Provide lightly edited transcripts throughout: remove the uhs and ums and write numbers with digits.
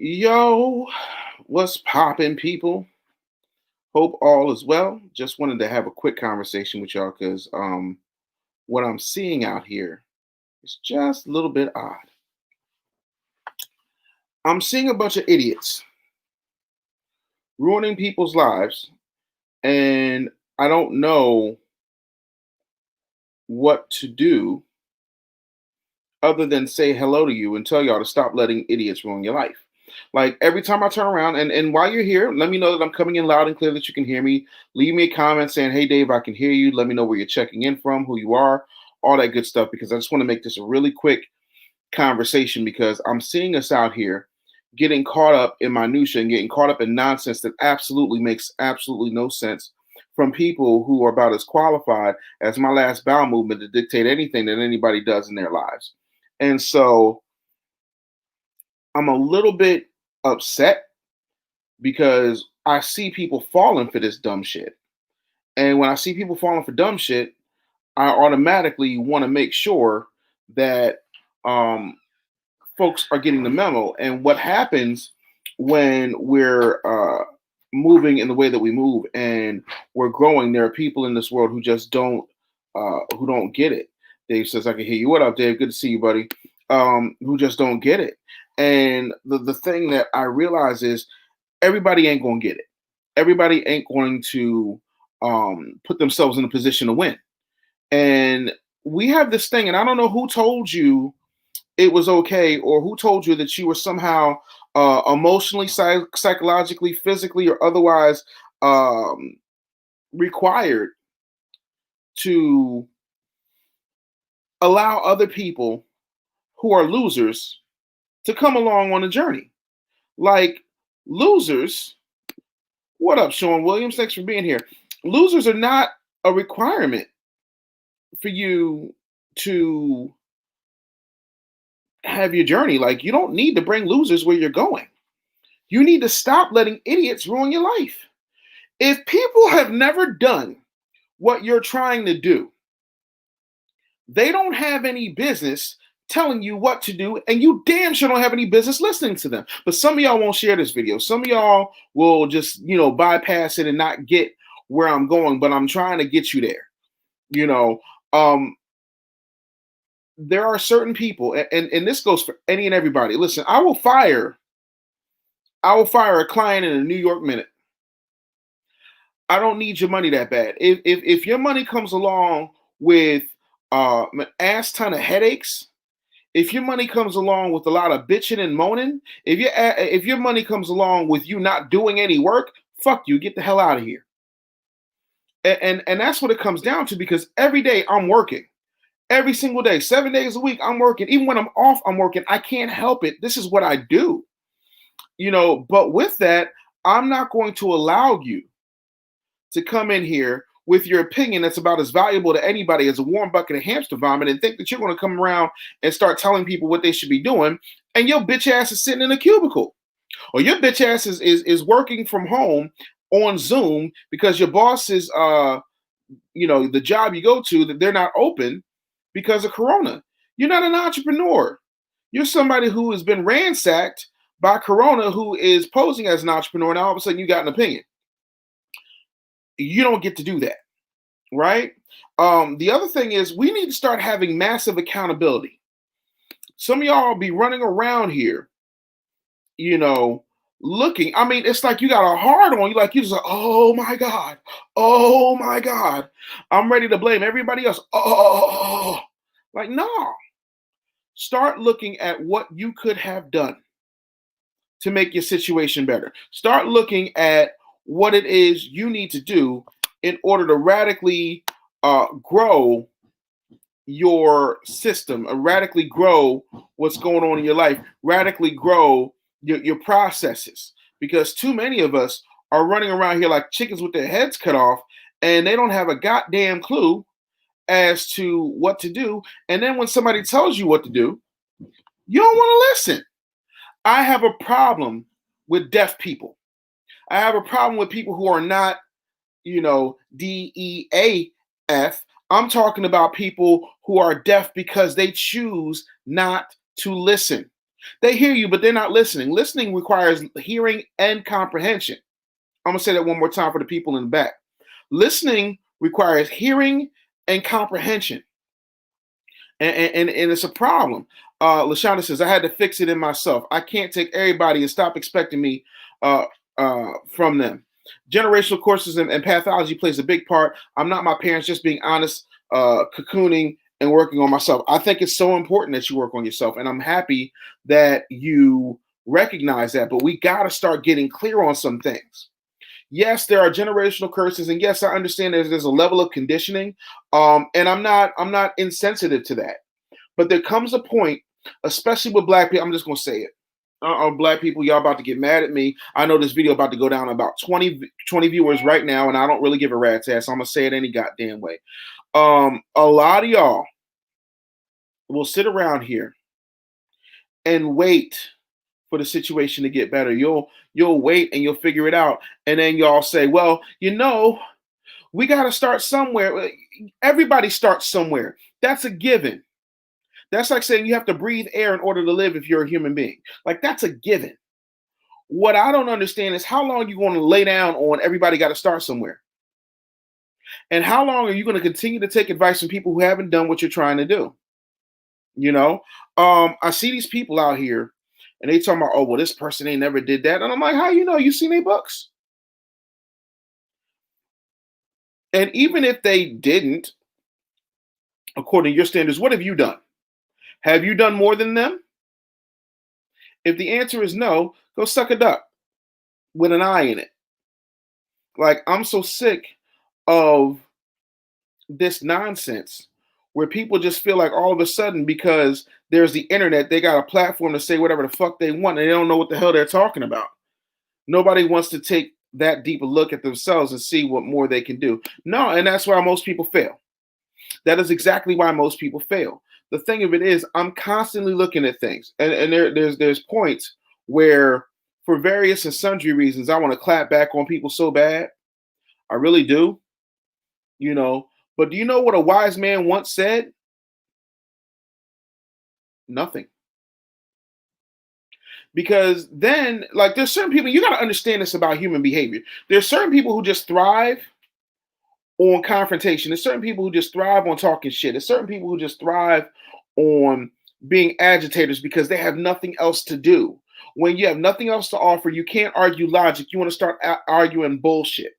Yo, what's poppin', people? Hope all is well. Just wanted to have a quick conversation with y'all because what I'm seeing out here is just a little bit odd. I'm seeing a bunch of idiots ruining people's lives, and I don't know what to do other than say hello to you and tell y'all to stop letting idiots ruin your life. Like every time I turn around, and while you're here, let me know that I'm coming in loud and clear that you can hear me. Leave me a comment saying, "Hey Dave, I can hear you." Let me know where you're checking in from, who you are, all that good stuff, because I just want to make this a really quick conversation because I'm seeing us out here getting caught up in minutia and getting caught up in nonsense that absolutely makes absolutely no sense from people who are about as qualified as my last bowel movement to dictate anything that anybody does in their lives. And so I'm a little bit upset because I see people falling for this dumb shit. And when I see people falling for dumb shit, I automatically want to make sure that um, folks are getting the memo. And what happens when we're moving in the way that we move and we're growing? There are people in this world who just don't get it. Dave says, "I can hear you." What up, Dave? Good to see you, buddy. Who just don't get it. And the thing that I realize is everybody ain't gonna get it. Everybody ain't going to put themselves in a position to win. And we have this thing, and I don't know who told you it was okay or who told you that you were somehow emotionally, psychologically, physically, or otherwise um, required to allow other people who are losers to come along on a journey. Like losers, what up, Sean Williams? Thanks for being here. Losers are not a requirement for you to have your journey. Like you don't need to bring losers where you're going. You need to stop letting idiots ruin your life. If people have never done what you're trying to do, they don't have any business telling you what to do, and you damn sure don't have any business listening to them. But some of y'all won't share this video. Some of y'all will just, bypass it and not get where I'm going, but I'm trying to get you there. You know, um, there are certain people, and this goes for any and everybody. Listen, I will fire a client in a New York minute. I don't need your money that bad. If your money comes along with an ass ton of headaches, if your money comes along with a lot of bitching and moaning, if your money comes along with you not doing any work, fuck you, get the hell out of here. And that's what it comes down to, because every day I'm working. Every single day, 7 days a week, I'm working. Even when I'm off, I'm working. I can't help it. This is what I do. But with that, I'm not going to allow you to come in here with your opinion that's about as valuable to anybody as a warm bucket of hamster vomit and think that you're going to come around and start telling people what they should be doing, and your bitch ass is sitting in a cubicle, or your bitch ass is working from home on Zoom because your boss is the job you go to, that they're not open because of corona. You're not an entrepreneur. You're somebody who has been ransacked by corona, who is posing as an entrepreneur. Now all of a sudden you got an opinion. You don't get to do that, right? The other thing is we need to start having massive accountability. Some of y'all be running around here, looking. I mean, it's like you got a hard on you, like you just like, oh my God, oh my God. I'm ready to blame everybody else. Oh, like, no. Start looking at what you could have done to make your situation better. Start looking at what it is you need to do in order to radically grow your system, radically grow what's going on in your life, radically grow your processes. Because too many of us are running around here like chickens with their heads cut off, and they don't have a goddamn clue as to what to do. And then when somebody tells you what to do, you don't want to listen. I have a problem with deaf people. I have a problem with people who are not, DEAF. I'm talking about people who are deaf because they choose not to listen. They hear you, but they're not listening. Listening requires hearing and comprehension. I'm going to say that one more time for the people in the back. Listening requires hearing and comprehension. And it's a problem. Lashonda says, I had to fix it in myself. I can't take everybody and stop expecting me from them. Generational courses and pathology plays a big part. I'm not my parents, just being honest, cocooning and working on myself. I think it's so important that you work on yourself. And I'm happy that you recognize that. But we got to start getting clear on some things. Yes, there are generational curses, and yes, I understand there's a level of conditioning, and I'm not insensitive to that. But there comes a point, especially with black people. I'm just gonna say it. Black people, y'all about to get mad at me. I know this video about to go down about 20 viewers right now, and I don't really give a rat's ass. So I'm gonna say it any goddamn way. A lot of y'all will sit around here and wait for the situation to get better. You'll wait and you'll figure it out. And then y'all say, well, we got to start somewhere. Everybody starts somewhere. That's a given. That's like saying you have to breathe air in order to live if you're a human being. Like, that's a given. What I don't understand is how long you going to lay down on everybody got to start somewhere. And how long are you going to continue to take advice from people who haven't done what you're trying to do? I see these people out here and they talking about, oh, well, this person ain't never did that. And I'm like, how you know? You seen their books? And even if they didn't, according to your standards, what have you done? Have you done more than them? If the answer is no, go suck a duck with an eye in it. Like, I'm so sick of this nonsense where people just feel like all of a sudden, because there's the internet, they got a platform to say whatever the fuck they want, and they don't know what the hell they're talking about. Nobody wants to take that deep a look at themselves and see what more they can do. No, and that's why most people fail. That is exactly why most people fail. The thing of it is, I'm constantly looking at things, and there's points where, for various and sundry reasons, I want to clap back on people so bad. I really do. But do you know what a wise man once said? Nothing. Because then, like, there's certain people, you got to understand this about human behavior. There's certain people who just thrive on confrontation. There's certain people who just thrive on talking shit. There's certain people who just thrive on being agitators because they have nothing else to do. When you have nothing else to offer, you can't argue logic. You want to start arguing bullshit.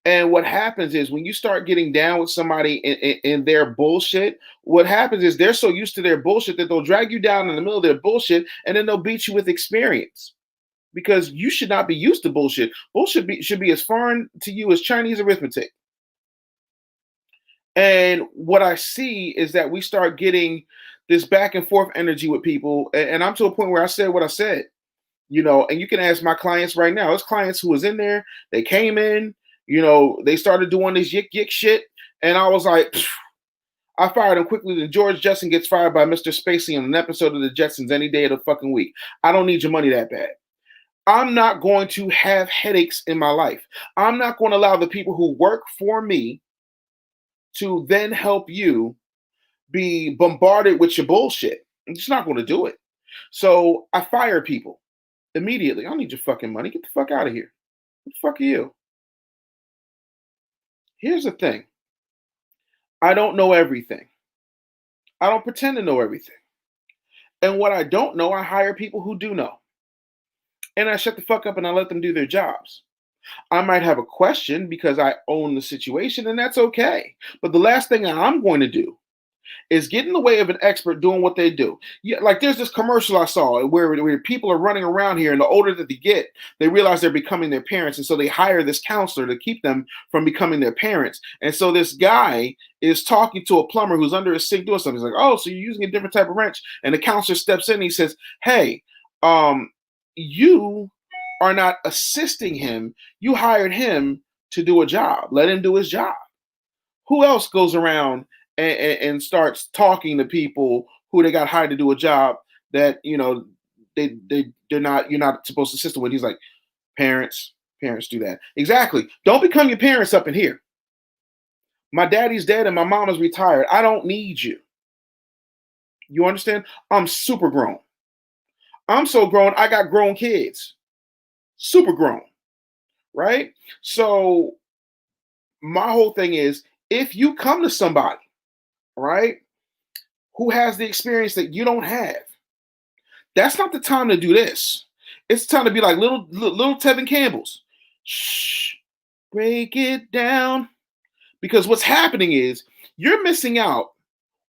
And what happens is when you start getting down with somebody in their bullshit, what happens is they're so used to their bullshit that they'll drag you down in the middle of their bullshit and then they'll beat you with experience. Because you should not be used to bullshit. Bullshit should be as foreign to you as Chinese arithmetic. And what I see is that we start getting this back and forth energy with people. And I'm to a point where I said what I said, and you can ask my clients right now. There's clients who was in there, they came in, they started doing this yik yik shit. And I was like, I fired him quickly. Then George Jetson gets fired by Mr. Spacey on an episode of the Jetsons any day of the fucking week. I don't need your money that bad. I'm not going to have headaches in my life. I'm not going to allow the people who work for me to then help you be bombarded with your bullshit. I'm just not going to do it. So I fire people immediately. I don't need your fucking money. Get the fuck out of here. What the fuck are you? Here's the thing. I don't know everything. I don't pretend to know everything. And what I don't know, I hire people who do know. And I shut the fuck up and I let them do their jobs. I might have a question because I own the situation, and that's okay. But the last thing I'm going to do is get in the way of an expert doing what they do. Yeah, like there's this commercial I saw where people are running around here, and the older that they get, they realize they're becoming their parents, and so they hire this counselor to keep them from becoming their parents. And so this guy is talking to a plumber who's under his sink doing something. He's like, "Oh, so you're using a different type of wrench?" And the counselor steps in and he says, "Hey, you are not assisting him. You hired him to do a job. Let him do his job." Who else goes around and starts talking to people who they got hired to do a job that they're not, you're not supposed to assist them with? He's like, parents do that. Exactly. Don't become your parents up in here. My daddy's dead and my mama's retired. I don't need you. You understand? I'm super grown. I'm so grown, I got grown kids, super grown, right? So my whole thing is if you come to somebody, right, who has the experience that you don't have, that's not the time to do this. It's time to be like little Tevin Campbell's. Shh, break it down. Because what's happening is you're missing out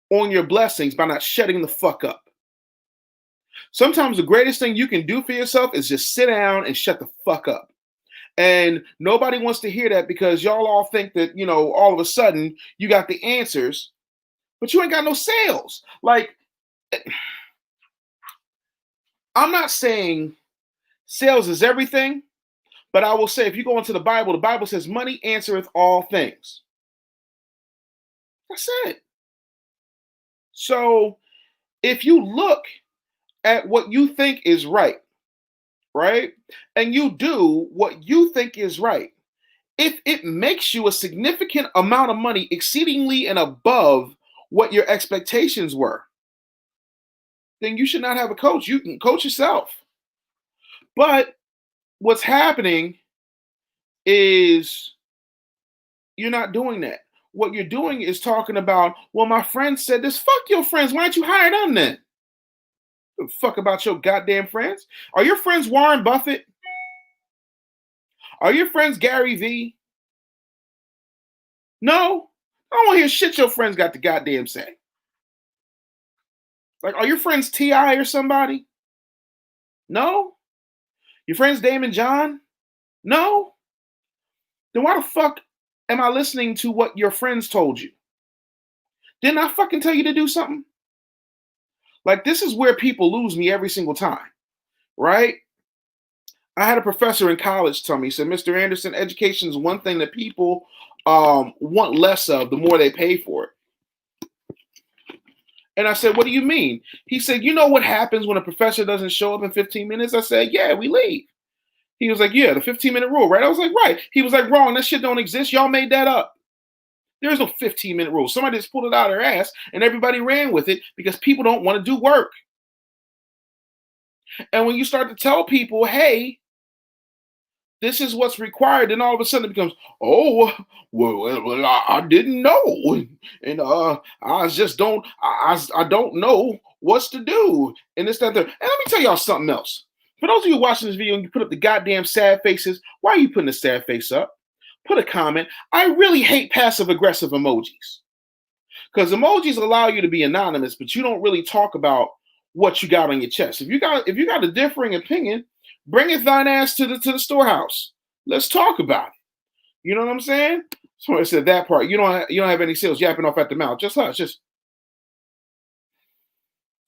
on your blessings by not shutting the fuck up. Sometimes the greatest thing you can do for yourself is just sit down and shut the fuck up. And nobody wants to hear that because y'all all think that, all of a sudden you got the answers, but you ain't got no sales. Like, I'm not saying sales is everything, but I will say if you go into the Bible says money answereth all things. That's it. So if you look at what you think is right, and you do what you think is right, if it makes you a significant amount of money exceedingly and above what your expectations were, then you should not have a coach. You can coach yourself. But what's happening is you're not doing that. What you're doing is talking about, well, my friend said this. Fuck your friends. Why don't you hire them then? Fuck about your goddamn friends. Are your friends Warren Buffett? Are your friends Gary Vee? No. I don't want to hear shit your friends got to goddamn say. Like, are your friends T.I. or somebody? No. Your friends Damon John? No. Then why the fuck am I listening to what your friends told you? Didn't I fucking tell you to do something? Like, this is where people lose me every single time, right? I had a professor in college tell me, he said, Mr. Anderson, education is one thing that people want less of the more they pay for it. And I said, what do you mean? He said, you know what happens when a professor doesn't show up in 15 minutes? I said, yeah, we leave. He was like, yeah, the 15-minute rule, right? I was like, right. He was like, wrong. That shit don't exist. Y'all made that up. There's no 15-minute rule. Somebody just pulled it out of their ass and everybody ran with it because people don't want to do work. And when you start to tell people, hey, this is what's required, then all of a sudden it becomes, oh, well I didn't know. And I just don't, I don't know what's to do. And this, that, that. And let me tell y'all something else. For those of you watching this video and you put up the goddamn sad faces, why are you putting the sad face up? Put a comment. I really hate passive aggressive emojis. Because emojis allow you to be anonymous, but you don't really talk about what you got on your chest. If you got a differing opinion, bring it thine ass to the storehouse. Let's talk about it. You know what I'm saying? So I said that part. You don't have any sales yapping off at the mouth. Just hush. Just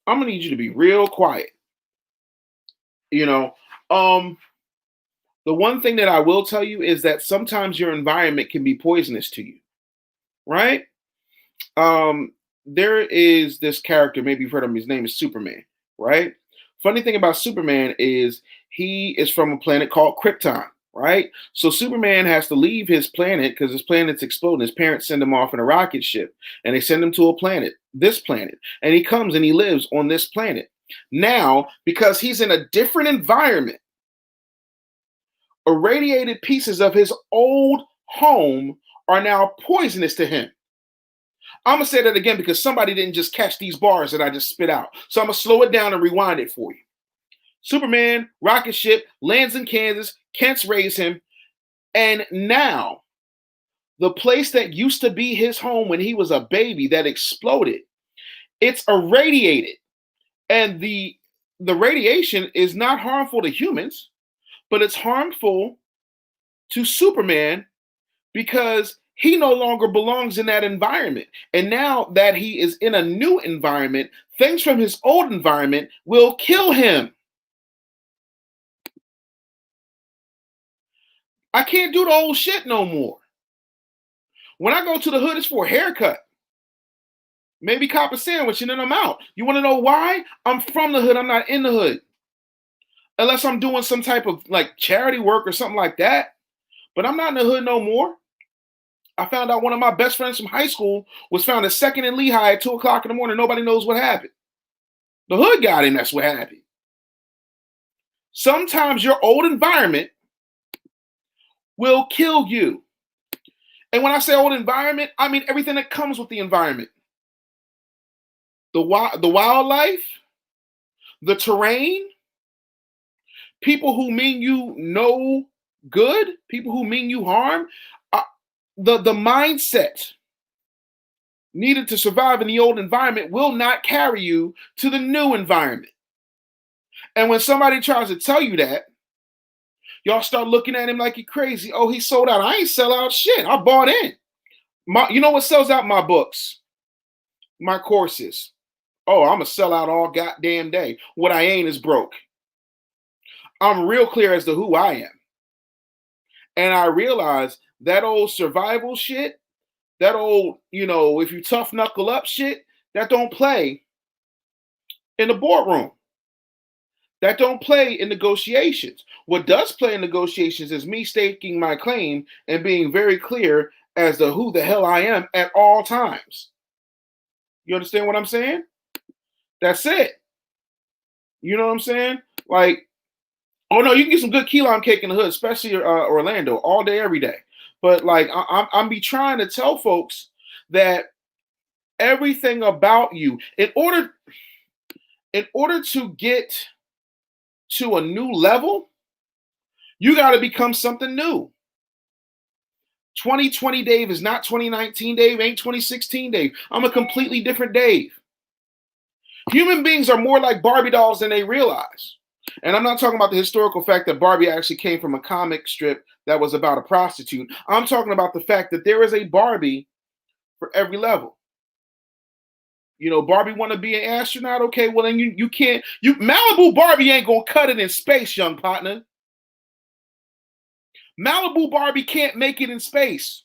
I'm gonna need you to be real quiet. The one thing that I will tell you is that sometimes your environment can be poisonous to you, right? There is this character, maybe you've heard of him, his name is Superman, right? Funny thing about Superman is he is from a planet called Krypton, right? So Superman has to leave his planet because his planet's exploding. His parents send him off in a rocket ship and they send him to a planet, this planet, and he comes and he lives on this planet. Now, because he's in a different environment, irradiated pieces of his old home are now poisonous to him. I'm going to say that again because somebody didn't just catch these bars that I just spit out. So I'm going to slow it down and rewind it for you. Superman, rocket ship, lands in Kansas, Kent's raised him, and now the place that used to be his home when he was a baby that exploded, it's irradiated. And the radiation is not harmful to humans, but it's harmful to Superman because he no longer belongs in that environment. And now that he is in a new environment, things from his old environment will kill him. I can't do the old shit no more. When I go to the hood, it's for a haircut. Maybe cop a sandwich and then I'm out. You want to know why? I'm from the hood. I'm not in the hood. Unless I'm doing some type of like charity work or something like that. But I'm not in the hood no more. I found out one of my best friends from high school was found a second in Lehigh at 2 o'clock in the morning. Nobody knows what happened. The hood got him. That's what happened. Sometimes your old environment will kill you. And when I say old environment, I mean everything that comes with the environment. The wildlife, the terrain, people who mean you no good, people who mean you harm, uh, the mindset needed to survive in the old environment will not carry you to the new environment. And when somebody tries to tell you that, y'all start looking at him like you're crazy. Oh, he sold out. I ain't sell out shit. I bought in. You know what sells out? My books, my courses. Oh, I'm a sell out all goddamn day. What I ain't is broke. I'm real clear as to who I am. And I realize that old survival shit, that old, if you tough knuckle up shit, that don't play in the boardroom. That don't play in negotiations. What does play in negotiations is me staking my claim and being very clear as to who the hell I am at all times. You understand what I'm saying? That's it. You know what I'm saying? Like, oh no, you can get some good key lime cake in the hood, especially Orlando, all day, every day. But like, I'm be trying to tell folks that everything about you, in order to get to a new level, you got to become something new. 2020 Dave is not 2019 Dave, ain't 2016 Dave. I'm a completely different Dave. Human beings are more like Barbie dolls than they realize. And I'm not talking about the historical fact that Barbie actually came from a comic strip that was about a prostitute. I'm talking about the fact that there is a Barbie for every level. Barbie want to be an astronaut? Okay, well then you can't. Malibu Barbie ain't gonna cut it in space, young partner. Malibu Barbie can't make it in space.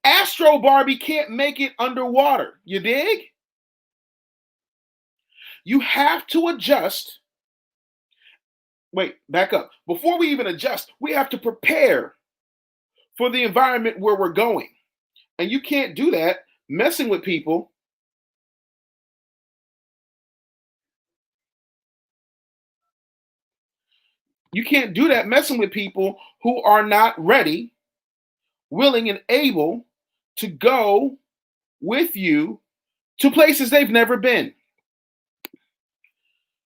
Astro Barbie can't make it underwater. You dig? You have to adjust. Wait, back up. Before we even adjust, we have to prepare for the environment where we're going. And you can't do that messing with people. You can't do that messing with people who are not ready, willing, and able to go with you to places they've never been.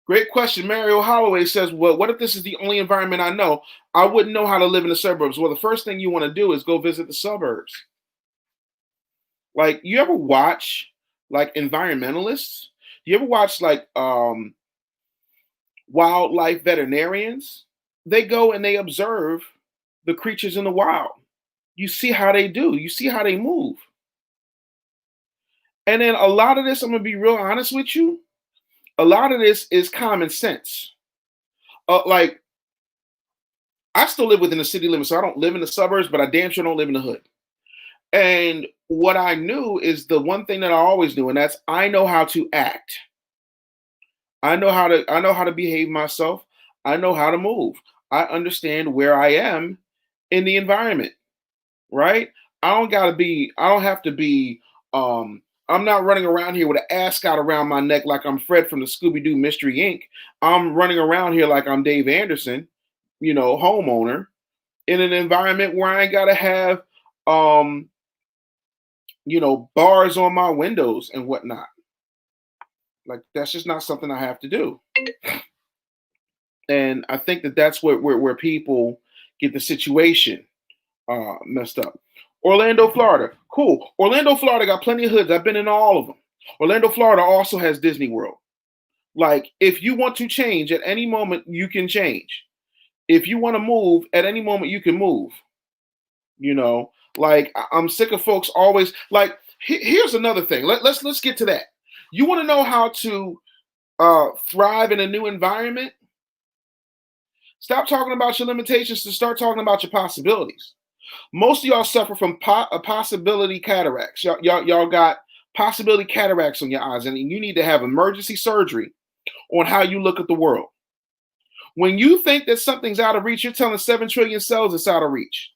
Great question. Mario Holloway says, well, what if this is the only environment I know? I wouldn't know how to live in the suburbs. Well, the first thing you want to do is go visit the suburbs. Like, you ever watch like environmentalists? You ever watch like wildlife veterinarians? They go and they observe the creatures in the wild. You see how they do. You see how they move. And then a lot of this, I'm going to be real honest with you, a lot of this is common sense. Like, I still live within the city limits, so I don't live in the suburbs, but I damn sure don't live in the hood. And what I knew is the one thing that I always knew, and that's I know how to act. I know how to behave myself. I know how to move. I understand where I am in the environment, right? I don't have to be I'm not running around here with an ascot around my neck like I'm Fred from the Scooby-Doo Mystery Inc. I'm running around here like I'm Dave Anderson, homeowner in an environment where I ain't gotta have bars on my windows and whatnot. Like, that's just not something I have to do. And I think that that's where people get the situation messed up. Orlando, Florida. Cool. Orlando, Florida got plenty of hoods. I've been in all of them. Orlando, Florida also has Disney World. Like, if you want to change at any moment, you can change. If you want to move at any moment, you can move. Like, I'm sick of folks always like. Here's another thing. Let's get to that. You want to know how to thrive in a new environment? Stop talking about your limitations to start talking about your possibilities. Most of y'all suffer from possibility cataracts. Y'all got possibility cataracts on your eyes, and you need to have emergency surgery on how you look at the world. When you think that something's out of reach, you're telling 7 trillion cells it's out of reach.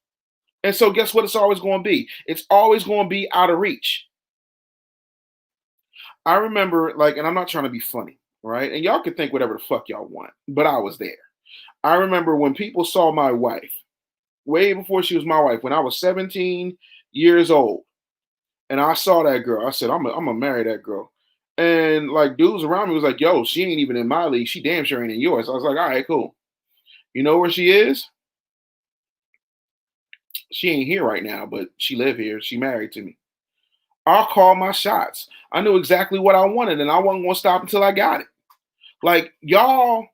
And so guess what it's always going to be? It's always going to be out of reach. I remember, like, and I'm not trying to be funny, right? And y'all can think whatever the fuck y'all want, but I was there. I remember when people saw my wife, way before she was my wife, when I was 17 years old, and I saw that girl. I said, I'm gonna marry that girl. And like dudes around me was like, yo, she ain't even in my league. She damn sure ain't in yours. I was like, all right, cool. You know where she is? She ain't here right now, but she live here. She married to me. I'll call my shots. I knew exactly what I wanted, and I wasn't gonna stop until I got it. Like y'all,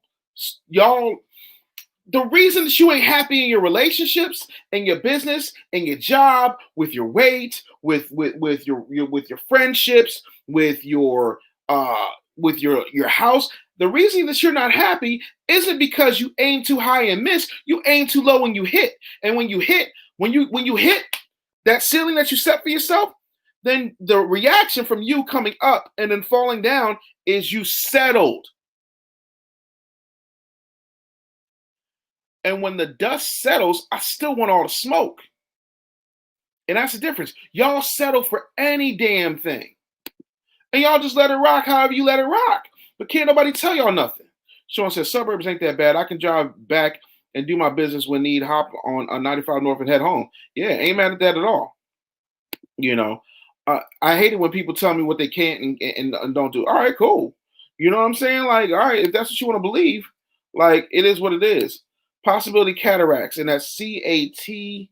the reason that you ain't happy in your relationships, in your business, in your job, with your weight, with with your friendships, with your house. The reason that you're not happy isn't because you aim too high and miss. You aim too low when you hit. And when you hit that ceiling that you set for yourself, then the reaction from you coming up and then falling down is you settled. And when the dust settles, I still want all the smoke. And that's the difference. Y'all settle for any damn thing. And y'all just let it rock however you let it rock. But can't nobody tell y'all nothing. Sean says, suburbs ain't that bad. I can drive back and do my business when need, hop on 95 North and head home. Yeah, ain't mad at that at all. You know, I hate it when people tell me what they can't and don't do. All right, cool. You know what I'm saying? Like, all right, if that's what you want to believe, like, it is what it is. Possibility cataracts, and that's CATARACS.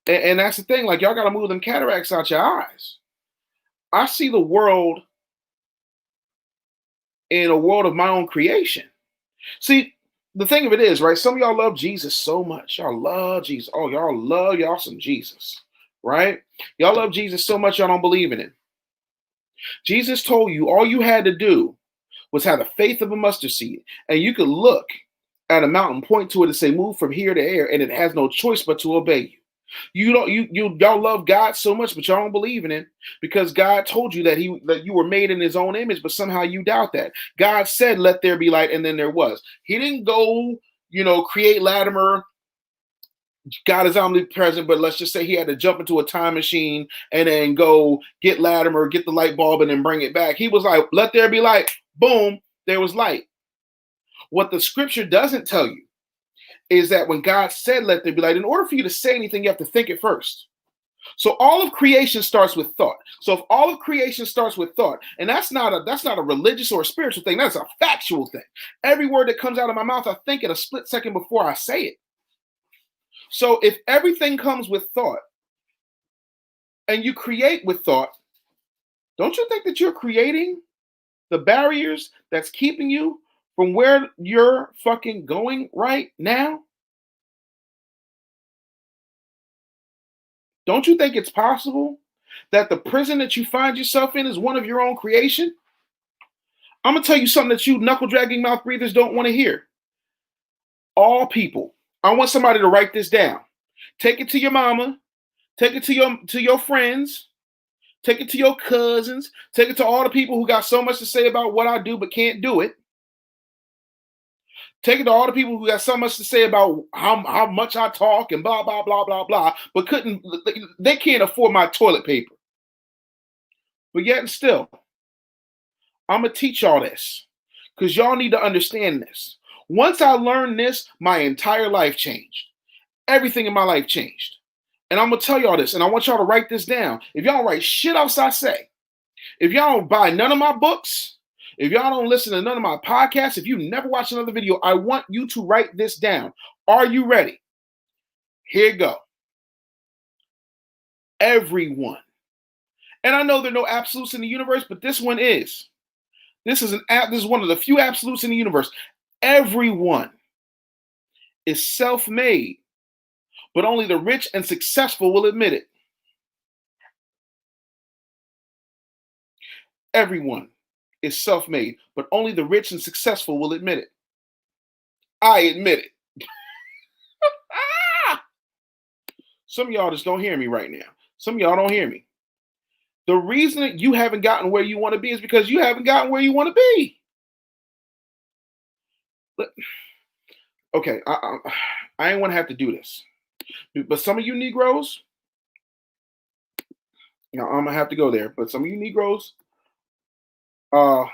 And that's the thing. Like, y'all got to move them cataracts out your eyes. I see the world in a world of my own creation. See, the thing of it is, right? Some of y'all love Jesus so much. Y'all love Jesus. Oh, y'all love y'all some Jesus, right? Y'all love Jesus so much y'all don't believe in him. Jesus told you all you had to do was have the faith of a mustard seed, and you could look at a mountain, point to it, and say, "Move from here to there," and it has no choice but to obey you. Y'all love God so much, but y'all don't believe in him because God told you that you were made in his own image, but somehow you doubt that. God said, "Let there be light," and then there was. He didn't go, create Latimer. God is omnipresent, but let's just say he had to jump into a time machine and then go get Latimer, get the light bulb, and then bring it back. He was like, "Let there be light." Boom, there was light. What the scripture doesn't tell you is that when God said, "Let there be light," in order for you to say anything, you have to think it first. So all of creation starts with thought. So if all of creation starts with thought, and that's not a religious or a spiritual thing, that's a factual thing. Every word that comes out of my mouth, I think in a split second before I say it. So if everything comes with thought and you create with thought, don't you think that you're creating the barriers that's keeping you from where you're fucking going right now? Don't you think it's possible that the prison that you find yourself in is one of your own creation? I'm gonna tell you something that you knuckle dragging mouth breathers don't want to hear. All people. I want somebody to write this down. Take it to your mama. Take it to your friends. Take it to your cousins. Take it to all the people who got so much to say about what I do but can't do it. Take it to all the people who got so much to say about how much I talk and blah blah blah blah blah, but they can't afford my toilet paper. But yet and still, I'm gonna teach y'all this because y'all need to understand this. Once I learned this, my entire life changed. Everything in my life changed. And I'm gonna tell y'all this, and I want y'all to write this down. If y'all don't write shit else I say, if y'all don't buy none of my books, if y'all don't listen to none of my podcasts, if you never watch another video, I want you to write this down. Are you ready? Here you go. Everyone. And I know there are no absolutes in the universe, but this one is. This is one of the few absolutes in the universe. Everyone is self-made, but only the rich and successful will admit it. Everyone is self-made, but only the rich and successful will admit it. I admit it. Some of y'all just don't hear me right now. Some of y'all don't hear me. The reason that you haven't gotten where you want to be is because you haven't gotten where you want to be. Okay, I ain't want to have to do this. But some of you Negroes, Now, I'm gonna have to go there. But some of you Negroes, uh,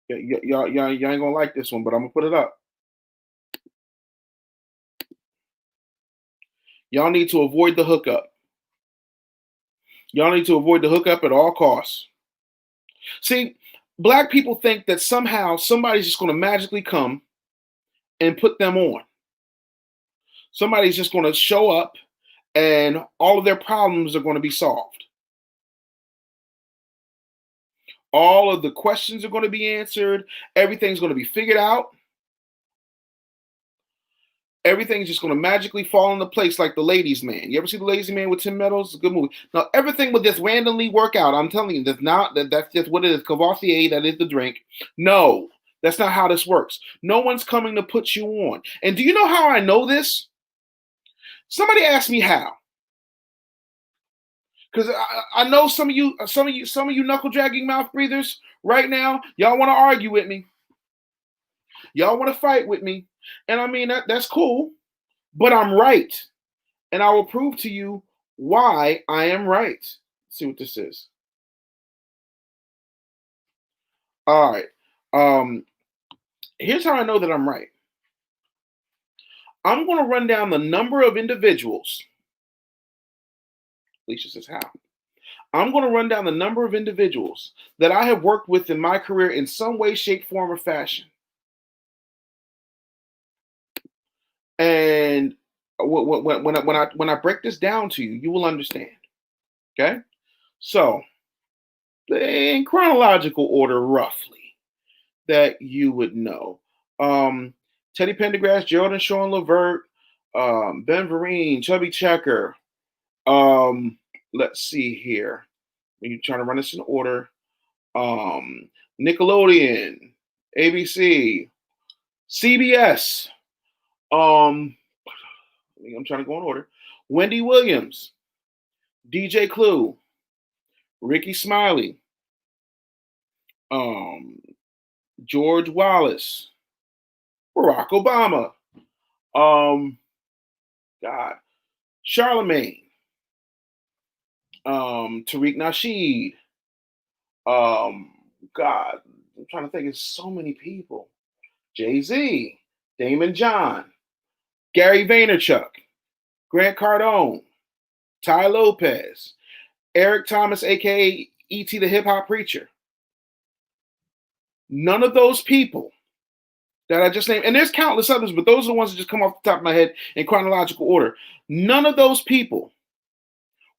y'all ain't gonna like this one, but I'm gonna put it up. Y'all need to avoid the hookup. Y'all need to avoid the hookup at all costs. See, black people think that somehow somebody's just gonna magically come and put them on. Somebody's just gonna show up and all of their problems are gonna be solved. All of the questions are gonna be answered. Everything's gonna be figured out. Everything's just going to magically fall into place like The Ladies Man. You ever see The Ladies Man with Tim Meadows? It's a good movie. Now everything will just randomly work out. I'm telling you, that's just what it is. Cavassier, that is the drink. No, that's not how this works. No one's coming to put you on. And do you know how I know this? Somebody asked me how. Because I know some of you knuckle dragging mouth breathers right now, y'all want to argue with me. Y'all want to fight with me. And I mean that's cool, but I'm right. And I will prove to you why I am right. Let's see what this is. All right. Here's how I know that I'm right. I'm going to run down the number of individuals. Alicia says, how? I'm going to run down the number of individuals that I have worked with in my career in some way, shape, form, or fashion. And when I break this down to you, you will understand. Okay? So, in chronological order, roughly, that you would know. Teddy Pendergrass, Gerald and Sean Levert, Ben Vereen, Chubby Checker. Let's see here. You're trying to run this in order. Nickelodeon, ABC, CBS. I'm trying to go in order. Wendy Williams, DJ Clue, Ricky Smiley, George Wallace, Barack Obama, God, Charlemagne, Tariq Nasheed, God, I'm trying to think. It's so many people. Jay-Z, Damon John, Gary Vaynerchuk, Grant Cardone, Ty Lopez, Eric Thomas, aka E.T. the Hip Hop Preacher. None of those people that I just named, and there's countless others, but those are the ones that just come off the top of my head in chronological order. None of those people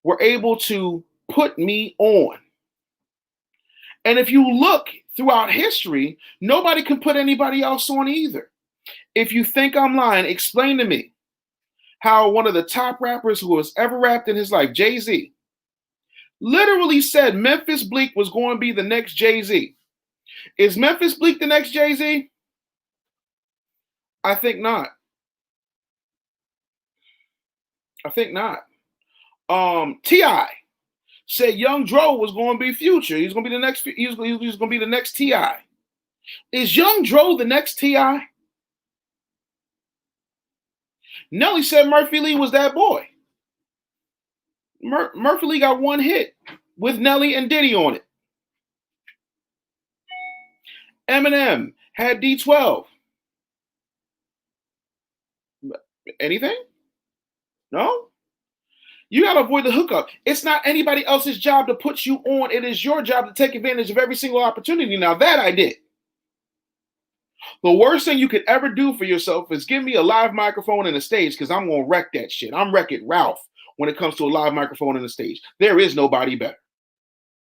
were able to put me on. And if you look throughout history, nobody can put anybody else on either. If you think I'm lying, explain to me how one of the top rappers who has ever rapped in his life, Jay-Z, literally said Memphis Bleek was going to be the next Jay-Z. Is Memphis Bleek the next Jay-Z? I think not. I think not. T.I. said Young Dro was going to be Future. He's going to be the next. He's going to be the next T.I. Is Young Dro the next T.I.? Nelly said Murphy Lee was that boy. Murphy Lee got one hit with Nelly and Diddy on it. Eminem had D12. Anything? No? You got to avoid the hookup. It's not anybody else's job to put you on. It is your job to take advantage of every single opportunity. Now, that I did. The worst thing you could ever do for yourself is give me a live microphone and a stage, because I'm going to wreck that shit. I'm Wreck-It Ralph when it comes to a live microphone and a stage. There is nobody better.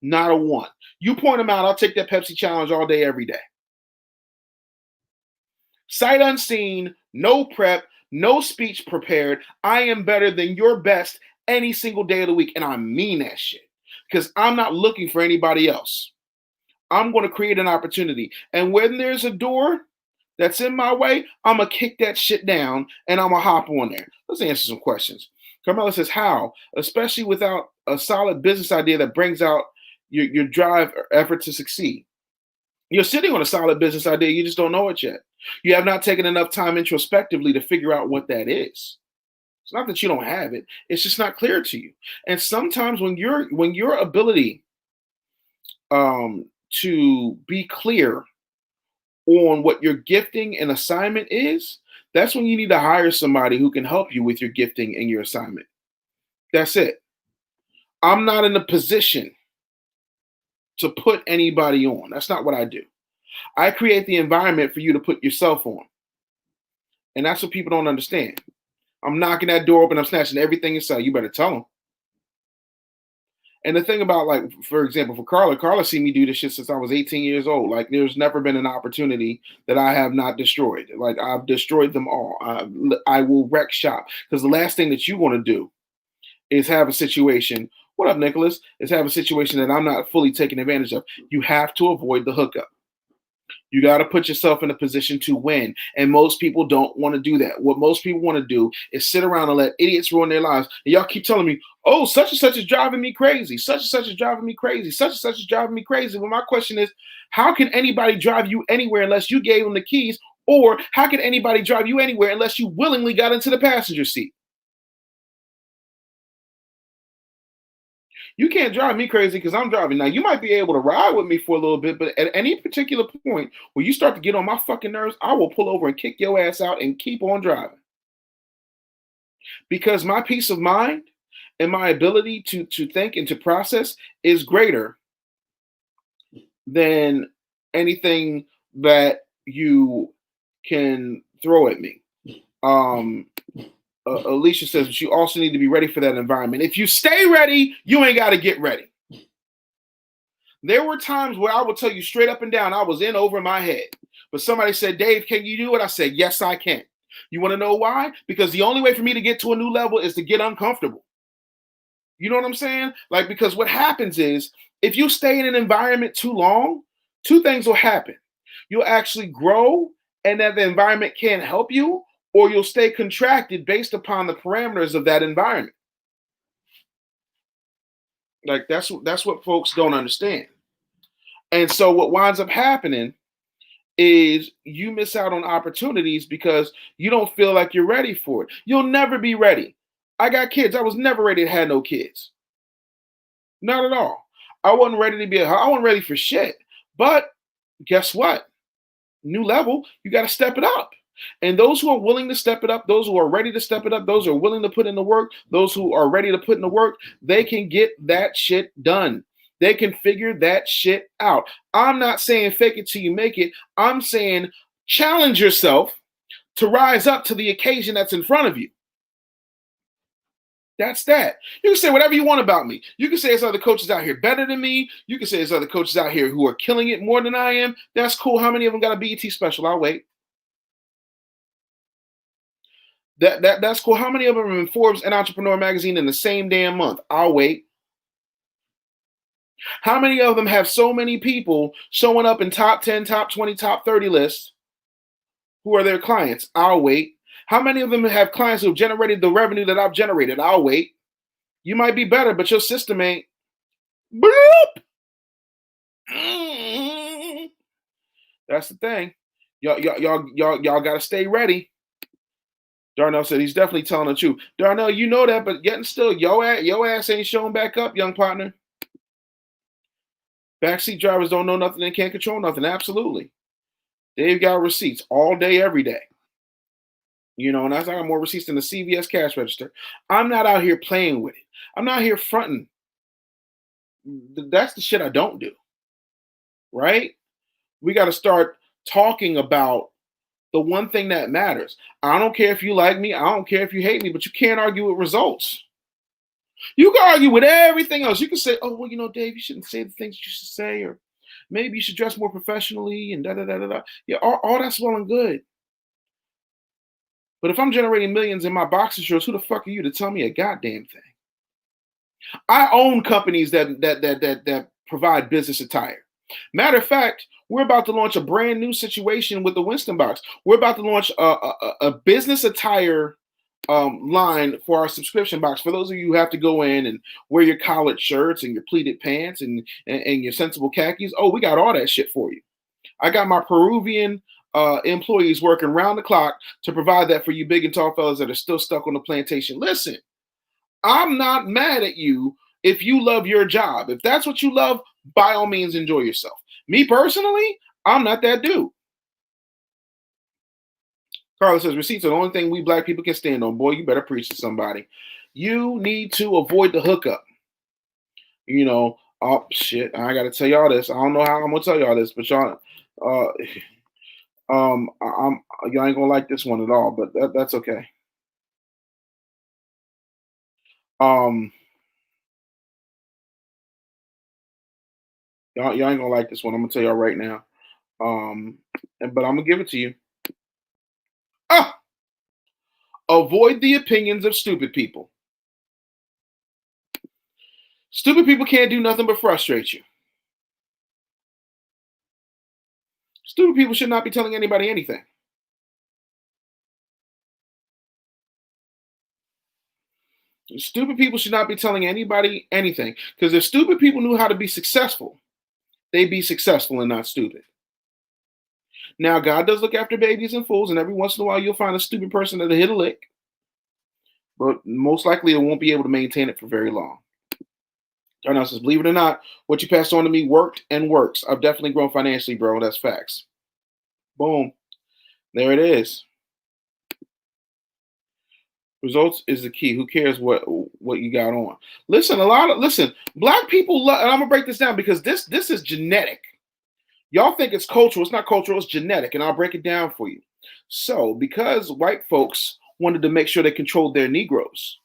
Not a one. You point them out, I'll take that Pepsi challenge all day, every day. Sight unseen, no prep, no speech prepared. I am better than your best any single day of the week. And I mean that shit, because I'm not looking for anybody else. I'm going to create an opportunity. And when there's a door that's in my way, I'm going to kick that shit down and I'm going to hop on there. Let's answer some questions. Carmela says, how? Especially without a solid business idea that brings out your drive or effort to succeed. You're sitting on a solid business idea. You just don't know it yet. You have not taken enough time introspectively to figure out what that is. It's not that you don't have it. It's just not clear to you. And sometimes when your ability to be clear on what your gifting and assignment is, that's when you need to hire somebody who can help you with your gifting and your assignment. That's it. I'm not in a position to put anybody on. That's not what I do. I create the environment for you to put yourself on. And that's what people don't understand. I'm knocking that door open. I'm snatching everything inside. You better tell them. And the thing about, like, for example, for Carla seen me do this shit since I was 18 years old. Like, there's never been an opportunity that I have not destroyed. Like, I've destroyed them all. I will wreck shop, because the last thing that you want to do is have a situation. What up, Nicholas? Is have a situation that I'm not fully taking advantage of. You have to avoid the hookup. You got to put yourself in a position to win. And most people don't want to do that. What most people want to do is sit around and let idiots ruin their lives. And y'all keep telling me, oh, such and such is driving me crazy. Such and such is driving me crazy. Such and such is driving me crazy. Well, my question is, how can anybody drive you anywhere unless you gave them the keys? Or how can anybody drive you anywhere unless you willingly got into the passenger seat? You can't drive me crazy because I'm driving. Now, you might be able to ride with me for a little bit, but at any particular point where you start to get on my fucking nerves, I will pull over and kick your ass out and keep on driving. Because my peace of mind and my ability to think and to process is greater than anything that you can throw at me. Alicia says, but you also need to be ready for that environment. If you stay ready, you ain't got to get ready. There were times where I would tell you straight up and down, I was in over my head. But somebody said, Dave, can you do it? I said, yes, I can. You want to know why? Because the only way for me to get to a new level is to get uncomfortable. You know what I'm saying? Like, because what happens is, if you stay in an environment too long, two things will happen. You'll actually grow, and that the environment can't help you, or you'll stay contracted based upon the parameters of that environment. Like, that's what folks don't understand. And so what winds up happening is you miss out on opportunities because you don't feel like you're ready for it. You'll never be ready. I got kids. I was never ready to have no kids. Not at all. I wasn't ready to I wasn't ready for shit. But guess what? New level, you got to step it up. And those who are willing to step it up, those who are ready to step it up, those who are willing to put in the work, those who are ready to put in the work, they can get that shit done. They can figure that shit out. I'm not saying fake it till you make it. I'm saying challenge yourself to rise up to the occasion that's in front of you. That's that. You can say whatever you want about me. You can say there's other coaches out here better than me. You can say there's other coaches out here who are killing it more than I am. That's cool. How many of them got a BET special? I'll wait. That's cool. How many of them are in Forbes and Entrepreneur magazine in the same damn month? I'll wait. How many of them have so many people showing up in top 10, top 20, top 30 lists who are their clients? I'll wait. How many of them have clients who have generated the revenue that I've generated? I'll wait. You might be better, but your system ain't. Bloop. That's the thing. Y'all got to stay ready. Darnell said he's definitely telling the truth. Darnell, you know that, but yet and still, your ass ain't showing back up, young partner. Backseat drivers don't know nothing and can't control nothing. Absolutely. They've got receipts all day, every day. You know, and I got more receipts than the CVS cash register. I'm not out here playing with it. I'm not here fronting. That's the shit I don't do. Right? We got to start talking about the one thing that matters. I don't care if you like me. I don't care if you hate me, but you can't argue with results. You can argue with everything else. You can say, oh, well, you know, Dave, you shouldn't say the things you should say, or maybe you should dress more professionally and da-da-da-da-da. Yeah, all that's well and good. But if I'm generating millions in my boxer shorts, who the fuck are you to tell me a goddamn thing? I own companies that provide business attire. Matter of fact, we're about to launch a brand new situation with the Winston box. We're about to launch a business attire line for our subscription box. For those of you who have to go in and wear your collared shirts and your pleated pants and your sensible khakis, oh, we got all that shit for you. I got my Peruvian employees working round the clock to provide that for you big and tall fellas that are still stuck on the plantation. Listen, I'm not mad at you if you love your job. If that's what you love, by all means, enjoy yourself. Me personally, I'm not that dude. Carla says receipts are the only thing we black people can stand on. Boy, you better preach to somebody. You need to avoid the hookup. You know, oh shit, I gotta tell y'all this. I don't know how I'm gonna tell y'all this, but y'all I'm y'all ain't gonna like this one at all, but that's okay. Um y'all ain't gonna like this one. I'm gonna tell y'all right now. But I'm gonna give it to you. Ah, avoid the opinions of stupid people. Stupid people can't do nothing but frustrate you. Stupid people should not be telling anybody anything. Stupid people should not be telling anybody anything. Because if stupid people knew how to be successful, they'd be successful and not stupid. Now, God does look after babies and fools, and every once in a while you'll find a stupid person that'll hit a lick, but most likely it won't be able to maintain it for very long. Darnell says, believe it or not, what you passed on to me worked and works. I've definitely grown financially, bro. That's facts. Boom. There it is. Results is the key. Who cares what you got on? Listen, black people love, and I'm gonna break this down because this is genetic. Y'all think it's cultural. It's not cultural, it's genetic, and I'll break it down for you. So, because white folks wanted to make sure they controlled their Negroes,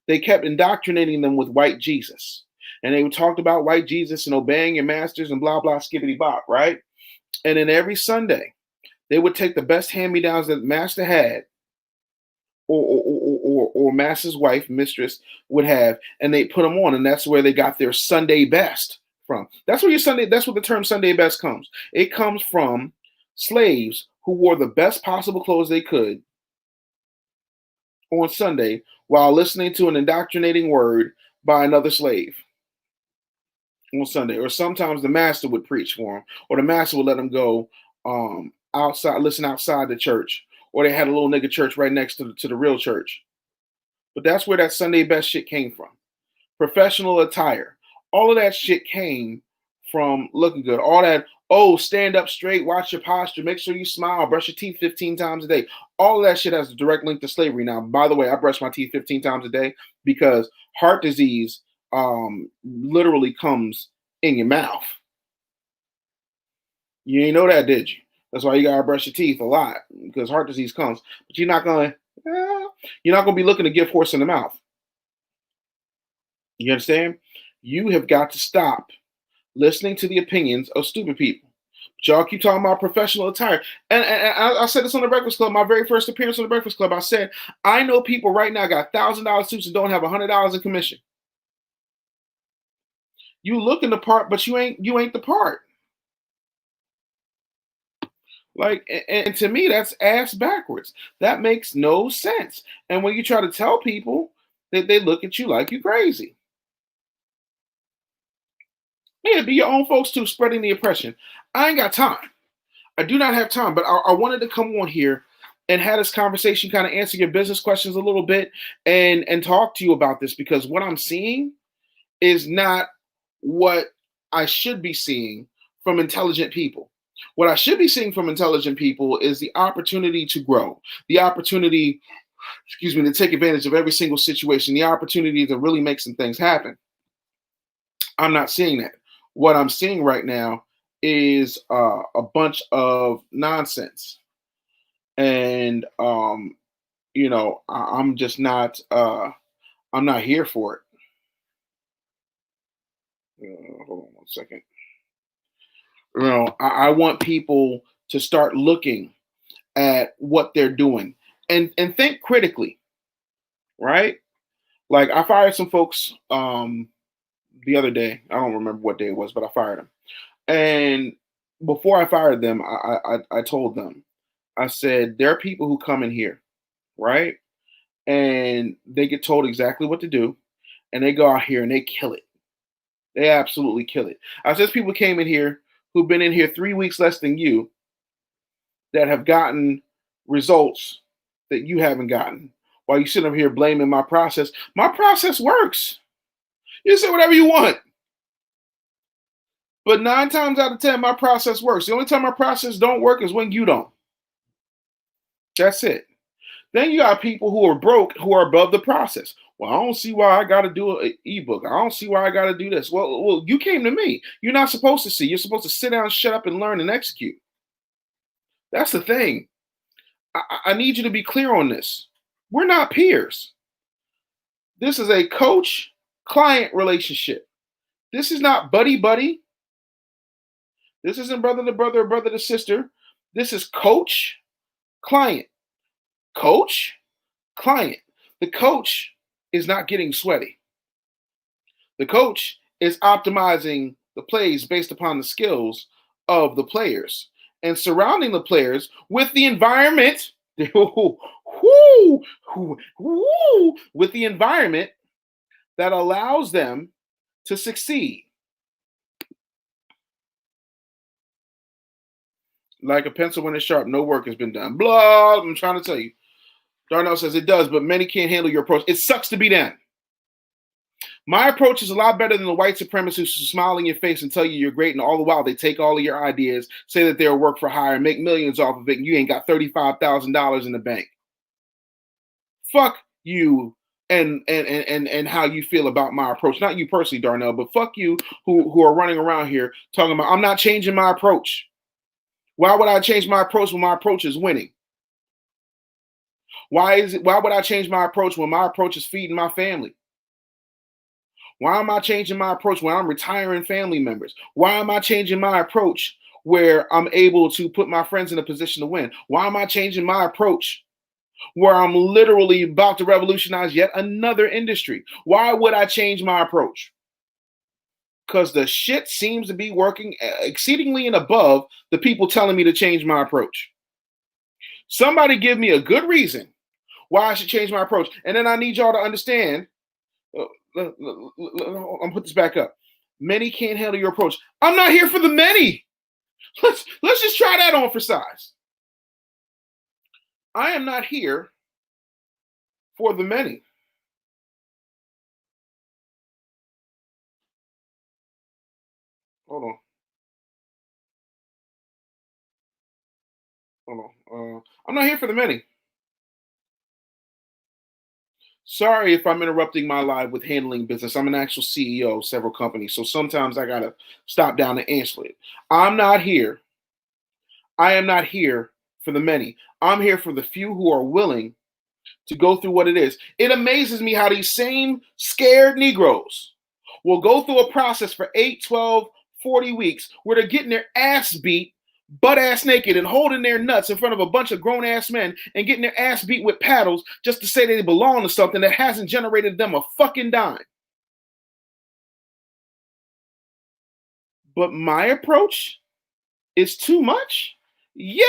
they kept indoctrinating them with white Jesus. And they talked about white Jesus and obeying your masters and blah, blah, skibbity bop, right? And then every Sunday, they would take the best hand me downs that master had, or master's wife, mistress would have, and they put them on. And that's where they got their Sunday best from. That's where that's where the term Sunday best comes. It comes from slaves who wore the best possible clothes they could on Sunday while listening to an indoctrinating word by another slave on Sunday. Or sometimes the master would preach for them, or the master would let them go outside, listen outside the church, or they had a little nigga church right next to the real church. But that's where that Sunday best shit came from. Professional attire. All of that shit came from looking good. All that, oh, stand up straight, watch your posture, make sure you smile, brush your teeth 15 times a day. All of that shit has a direct link to slavery. Now, by the way, I brush my teeth 15 times a day because heart disease literally comes in your mouth. You ain't know that, did you? That's why you gotta brush your teeth a lot because heart disease comes. But you're not gonna be looking to give horse in the mouth. You understand? You have got to stop listening to the opinions of stupid people. But y'all keep talking about professional attire. And I said this on the Breakfast Club, my very first appearance on the Breakfast Club. I said, I know people right now got $1,000 suits and don't have $100 in commission. You looking the part, but you ain't the part. Like, and to me, that's ass backwards. That makes no sense. And when you try to tell people, they look at you like you crazy. Yeah, be your own folks too, spreading the oppression. I ain't got time. I do not have time, but I wanted to come on here and have this conversation, kind of answer your business questions a little bit, and talk to you about this because what I'm seeing is not what I should be seeing from intelligent people. What I should be seeing from intelligent people is the opportunity to grow, the opportunity, excuse me, to take advantage of every single situation, the opportunity to really make some things happen. I'm not seeing that. What I'm seeing right now is a bunch of nonsense, and I'm just not. I'm not here for it. Hold on one second. I want people to start looking at what they're doing and think critically, right? Like I fired some folks the other day. I don't remember what day it was, but I fired them. And before I fired them, I told them, I said, there are people who come in here, right? And they get told exactly what to do, and they go out here and they kill it. They absolutely kill it. I said, people came in here who've been in here 3 weeks less than you, that have gotten results that you haven't gotten. While you sit up here blaming my process works. You say whatever you want. But 9 times out of 10, my process works. The only time my process don't work is when you don't. That's it. Then you got people who are broke who are above the process. Well, I don't see why I got to do an ebook. I don't see why I got to do this. Well, you came to me. You're not supposed to see. You're supposed to sit down, shut up, and learn and execute. That's the thing. I need you to be clear on this. We're not peers. This is a coach-client relationship. This is not buddy-buddy. This isn't brother to brother or brother to sister. This is coach-client. Coach-client. The coach is not getting sweaty. The coach is optimizing the plays based upon the skills of the players and surrounding the players with the environment, with the environment that allows them to succeed. Like a pencil when it's sharp, no work has been done. Blah, I'm trying to tell you. Darnell says it does, but many can't handle your approach. It sucks to be them. My approach is a lot better than the white supremacists who smile in your face and tell you you're great, and all the while they take all of your ideas, say that they'll work for hire, and make millions off of it, and you ain't got $35,000 in the bank. Fuck you and how you feel about my approach. Not you personally, Darnell, but fuck you who are running around here talking about I'm not changing my approach. Why would I change my approach when my approach is winning? Why would I change my approach when my approach is feeding my family? Why am I changing my approach when I'm retiring family members? Why am I changing my approach where I'm able to put my friends in a position to win? Why am I changing my approach where I'm literally about to revolutionize yet another industry? Why would I change my approach? Because the shit seems to be working exceedingly and above the people telling me to change my approach. Somebody give me a good reason why I should change my approach. And then I need y'all to understand. I'm put this back up. Many can't handle your approach. I'm not here for the many. Let's just try that on for size. I am not here for the many. Hold on. I'm not here for the many. Sorry if I'm interrupting my live with handling business. I'm an actual CEO of several companies, so sometimes I gotta stop down and answer it. I'm not here. I am not here for the many. I'm here for the few who are willing to go through what it is. It amazes me how these same scared Negroes will go through a process for 8, 12, 40 weeks where they're getting their ass beat butt ass naked and holding their nuts in front of a bunch of grown ass men and getting their ass beat with paddles just to say they belong to something that hasn't generated them a fucking dime. But my approach is too much? Yeah.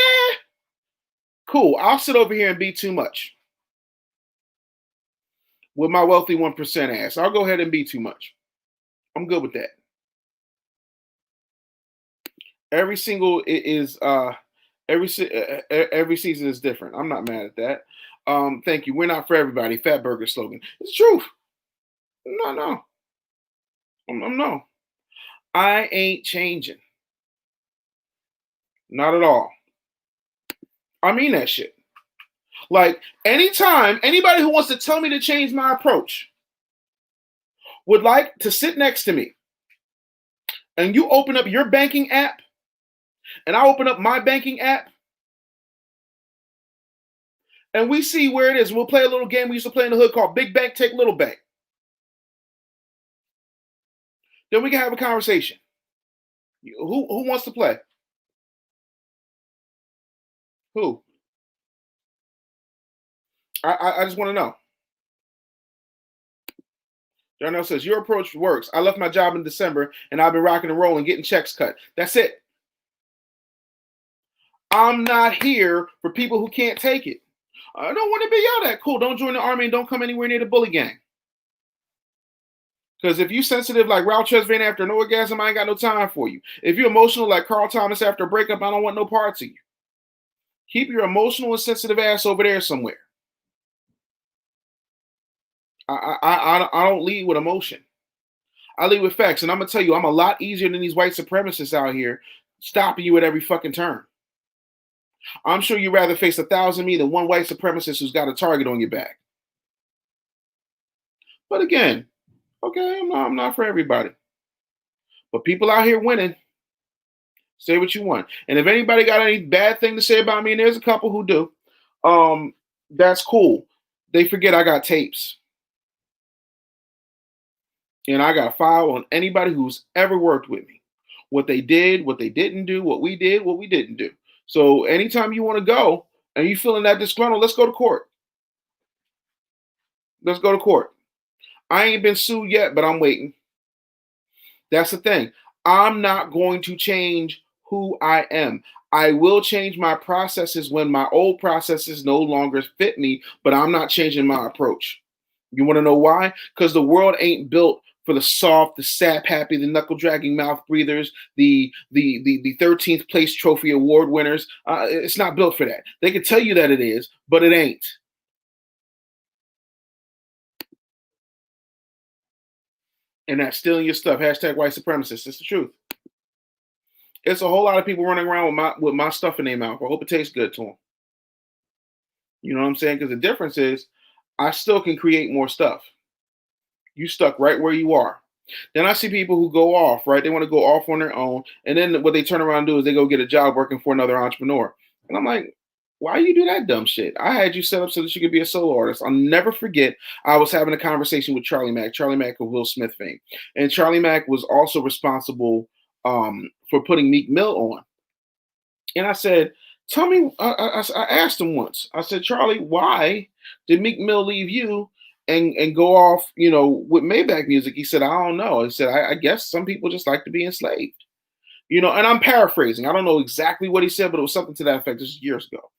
Cool. I'll sit over here and be too much with my wealthy 1% ass. I'll go ahead and be too much. I'm good with that. Every single is every season is different. I'm not mad at that. Thank you. We're not for everybody. Fat Burger slogan. It's the truth. No. No. I ain't changing. Not at all. I mean that shit. Like anytime anybody who wants to tell me to change my approach would like to sit next to me and you open up your banking app and I open up my banking app and we see where it is. We'll play a little game we used to play in the hood called Big Bank Take Little Bank. Then we can have a conversation. Who wants to play? Who? I just want to know. Darnell says, your approach works. I left my job in December and I've been rocking and rolling, getting checks cut. That's it. I'm not here for people who can't take it. I don't want to be yelled at. Cool. Don't join the army and don't come anywhere near the bully gang. Because if you sensitive like Ralph Tresvant after an orgasm, I ain't got no time for you. If you're emotional like Carl Thomas after a breakup, I don't want no parts of you. Keep your emotional and sensitive ass over there somewhere. I don't lead with emotion. I lead with facts, and I'm gonna tell you, I'm a lot easier than these white supremacists out here stopping you at every fucking turn. I'm sure you'd rather face 1,000 me than one white supremacist who's got a target on your back. But again, okay, I'm not for everybody. But people out here winning. Say what you want. And if anybody got any bad thing to say about me, and there's a couple who do, that's cool. They forget I got tapes. And I got a file on anybody who's ever worked with me. What they did, what they didn't do, what we did, what we didn't do. So anytime you want to go and you feeling that disgruntled, let's go to court. Let's go to court. I ain't been sued yet, but I'm waiting. That's the thing. I'm not going to change who I am. I will change my processes when my old processes no longer fit me, but I'm not changing my approach. You want to know why? Because the world ain't built for the soft, the sap happy, the knuckle dragging mouth breathers, the 13th place trophy award winners. It's not built for that. They can tell you that it is, but it ain't. And that's stealing your stuff. Hashtag white supremacist. It's the truth. It's a whole lot of people running around with my stuff in their mouth. I hope it tastes good to them. You know what I'm saying? Because the difference is, I still can create more stuff. You stuck right where you are. Then I see people who go off, right? They want to go off on their own. And then what they turn around and do is they go get a job working for another entrepreneur. And I'm like, why you do that dumb shit? I had you set up so that you could be a solo artist. I'll never forget, I was having a conversation with Charlie Mack of Will Smith fame. And Charlie Mack was also responsible for putting Meek Mill on. And I said, tell me, I asked him once, I said, Charlie, why did Meek Mill leave you and go off, with Maybach music? He said, I don't know. He said, I guess some people just like to be enslaved. And I'm paraphrasing. I don't know exactly what he said, but it was something to that effect. This is years ago.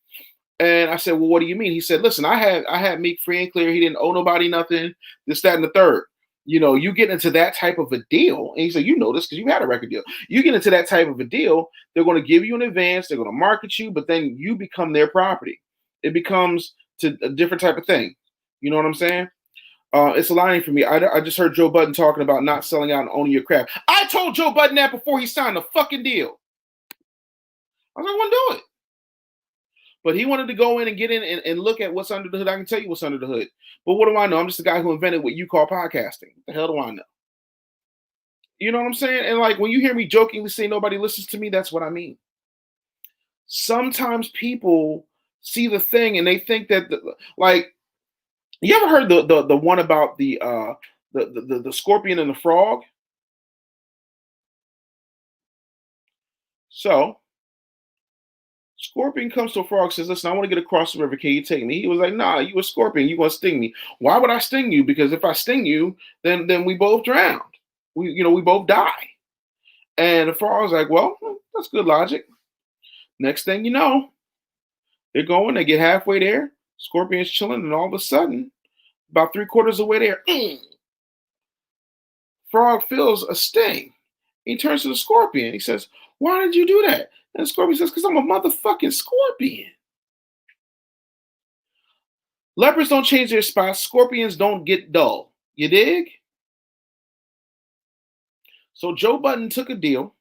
And I said, well, what do you mean? He said, listen, I had Meek free and clear. He didn't owe nobody nothing, this, that, and the third. You get into that type of a deal, and he said, this because you had a record deal. You get into that type of a deal, they're going to give you an advance, they're going to market you, but then you become their property. It becomes to a different type of thing. You know what I'm saying? It's aligning for me. I just heard Joe Budden talking about not selling out and owning your craft. I told Joe Budden that before he signed the fucking deal. I was like, I want to do it. But he wanted to go in and get in and look at what's under the hood. I can tell you what's under the hood. But what do I know? I'm just the guy who invented what you call podcasting. What the hell do I know? You know what I'm saying? And like when you hear me jokingly say nobody listens to me, that's what I mean. Sometimes people see the thing and they think that you ever heard the one about the scorpion and the frog? So Scorpion comes to a frog, says, listen, I want to get across the river. Can you take me? He was like, nah, you a scorpion. You going to sting me. Why would I sting you? Because if I sting you, then we both drowned. We both die. And the frog was like, well, that's good logic. Next thing you know, they're going, they get halfway there. Scorpion's chilling, and all of a sudden, about 3/4 of the way there, frog feels a sting. He turns to the scorpion. He says, why did you do that? And the scorpion says, because I'm a motherfucking scorpion. Leopards don't change their spots. Scorpions don't get dull. You dig? So Joe Budden took a deal,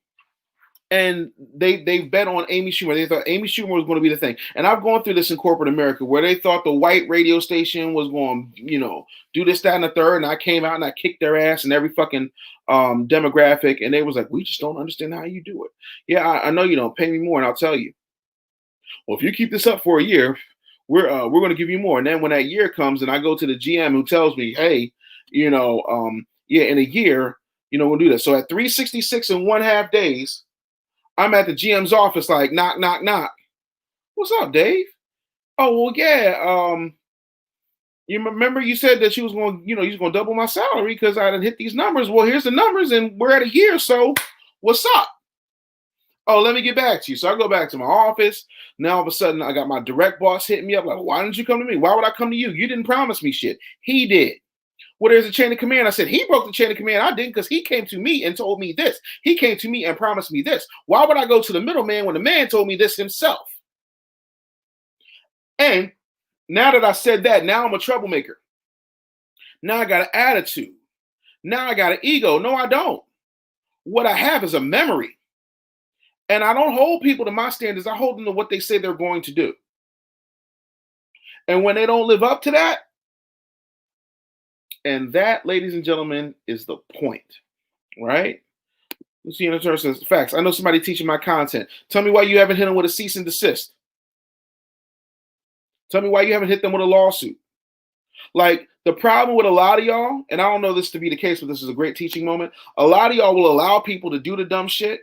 and they bet on Amy Schumer. They thought Amy Schumer was going to be the thing. And I've gone through this in corporate America where they thought the white radio station was going to, do this, that, and the third. And I came out and I kicked their ass in every fucking demographic. And they was like, we just don't understand how you do it. Yeah, I know you don't. Pay me more and I'll tell you. Well, if you keep this up for a year, we're going to give you more. And then when that year comes and I go to the GM who tells me, hey, in a year, we'll do this. So at 366 and 1/2 days, I'm at the GM's office, like, knock, knock, knock. What's up, Dave? Oh, well, yeah. You remember you said that you was going to double my salary because I didn't hit these numbers. Well, here's the numbers, and we're at a year. So what's up? Oh, let me get back to you. So I go back to my office. Now, all of a sudden, I got my direct boss hitting me up like, why didn't you come to me? Why would I come to you? You didn't promise me shit. He did. Well, there's a chain of command. I said, he broke the chain of command. I didn't because he came to me and told me this. He came to me and promised me this. Why would I go to the middleman when the man told me this himself? And now that I said that, now I'm a troublemaker. Now I got an attitude. Now I got an ego. No, I don't. What I have is a memory. And I don't hold people to my standards. I hold them to what they say they're going to do. And when they don't live up to that, and that, ladies and gentlemen, is the point, right? Lucy in turn says, facts. I know somebody teaching my content. Tell me why you haven't hit them with a cease and desist. Tell me why you haven't hit them with a lawsuit. Like, the problem with a lot of y'all, and I don't know this to be the case, but this is a great teaching moment. A lot of y'all will allow people to do the dumb shit,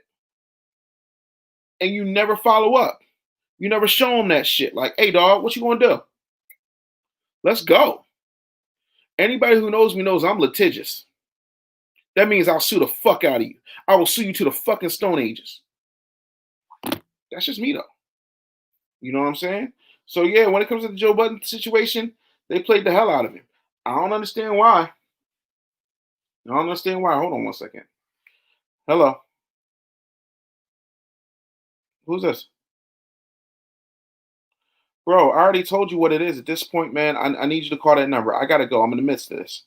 and you never follow up. You never show them that shit. Like, hey, dog, what you gonna do? Let's go. Anybody who knows me knows I'm litigious. That means I'll sue the fuck out of you. I will sue you to the fucking Stone Ages. That's just me, though. You know what I'm saying? So, yeah, when it comes to the Joe Budden situation, they played the hell out of him. I don't understand why. I don't understand why. Hold on one second. Hello. Who's this? Bro, I already told you what it is. At this point, man, I need you to call that number. I got to go. I'm in the midst of this.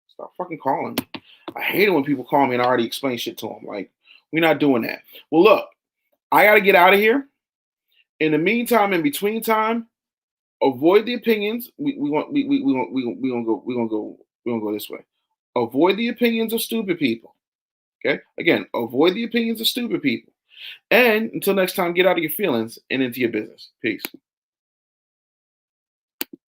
Stop fucking calling me. I hate it when people call me and I already explain shit to them. Like, we're not doing that. Well, look, I got to get out of here. In the meantime, in between time, avoid the opinions. We gonna go this way. Avoid the opinions of stupid people. Okay? Again, avoid the opinions of stupid people. And until next time, get out of your feelings and into your business. Peace.